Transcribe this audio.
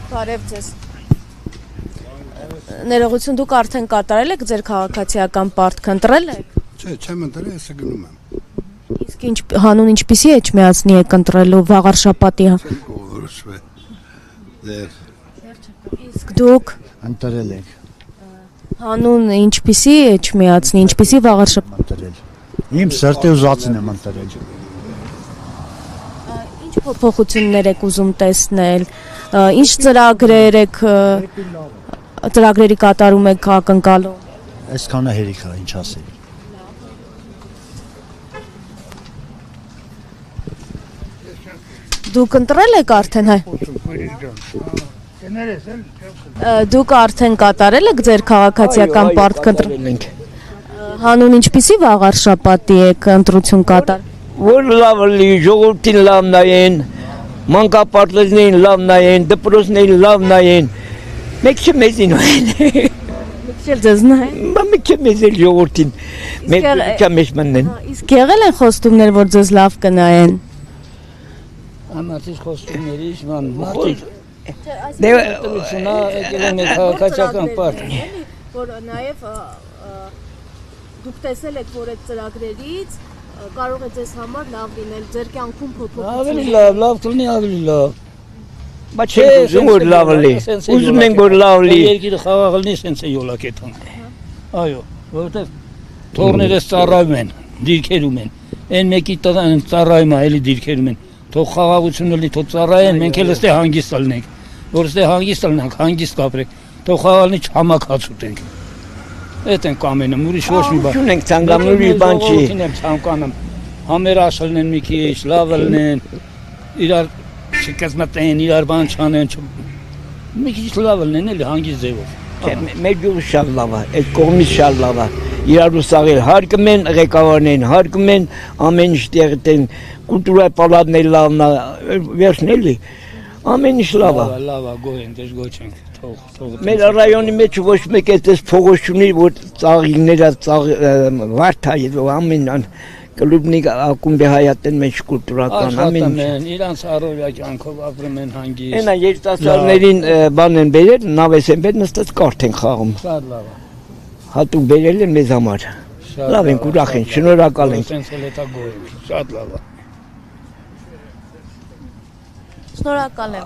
Բարև ձեզ։ Ներողություն, դուք արդեն կատարել եք ձեր քաղաքացիական պարտքը, ընտրել եք։ Չէ, չեմ ընտրել, հեսա գնում եմ։ Իսկ հանուն ինչպիսի էջմիածնի եք ընտրելու վաղար շաբաթի։ Որոշվել։ Դեր։ Իսկ դուք ընտրել եք։ հանուն ինչպիսի էջմիածնի, ինչպիսի վաղար շաբաթ ընտրել։ Իմ սրտի ուզածին եմ ընտրել։ Ինչ փոփոխություններ եք ուզում տեսնել, ինչ ծրագրեր եք ծրագրերի կատարում եք ակնկալում։ Այսքանը հերիք է, ինչ ասել։ Դուք ընտրել եք արդեն, հայ։ Դուք արդեն կատարել եք ձեր քաղաքացիական պարտքը ընտրել եք։ Հանուն ինչպիսի վաղար շաբաթի եք ընտրություն կատարել։ Որ լավ լի, ժողովրդին լավ նայեն, մանկապարտեզներին լավ նայեն, դպրոցներին լավ նայեն։ Մեկ չէ մեզին նայեն։ Մեկ չէ ձեզ նայեն։ Մեկ չէ մեզ էլ ժողովրդին։ Մեկ չէ մեզ մնեն։ Իսկ եղել են խոստումներ, որ ձեզ լավ կնայեն։ Ամացից խոստումներից ման մատիկ։ Դե տրությունա եկել են քաղաքացիական պարտք։ Որ նաև դուք տեսել եք, որ այդ ծրագրերից կարող է ձեզ համար լավ լինել, ձեր կյանքում փոփոխություն։ Ավելի լավ կլինի, ավելի լավ։ Բայց չէ, ուզում որ լավ լի։ Ուզում ենք որ լավ լի։ Երկիրը խաղաղ լինի, սենց է յոլակետան։ Այո, որովհետև թորներս ծառայում են, դիրքերում են։ Այն մեկի ծառայում է, էլի դիրքերում են։ Թող խաղաղությունը լի, թող ծառայեն, մենք էլ ստե հանգիստ լինենք։ Որ ստե հանգիստ լինենք, հանգիստ կապրենք։ Թող խաղաղ լինի, չհամակած ուտենք։ Այդ ենք ամենը, ուրիշ ոչ մի բան։ Չունենք ցանկանում ուրիշ բան չի։ Չունեմ ցանկանում։ Համերաշխ լինեն մի քիչ, լավ լինեն։ Իրար չկազմատեն, իրար բան չանեն։ Մի քիչ լավ լինեն, էլի հանգիստ ձևով։ Մեր գյուղը շատ լավ է, այդ կողմից շատ լավ է։ Իրար ուսաղել հարկում են ղեկավարներին, հարկում են ամեն ինչ տեղի տեն, կուլտուրայի պալատներ լավն է, վերջն էլի։ Ամեն ինչ լավ է։ Լավ է, գոհ ենք, դες գոհ չենք, թող։ Մեր ռայոնի մեջ ոչ մեկ այդպես փողոց չունի, որ ծաղիկները վարդ է, ամեն կլուբնի ակումբի հայատեն մեջ կուլտուրական ամեն ինչ։ Իրանց առօրյա կյանքով ապրում են հանգիստ։ Այնա երիտասարդներին բան են բերել, նավես են բերել, նստած կարդ են խաղում։ Շատ լավ է։ Հատուկ բերել են մեզ համար։ Լավ ենք, ուրախ ենք, շնորհակալ ենք։ Սենց էլ էտա գոհ ենք, շատ լավ է։ Շնորհակալ եմ։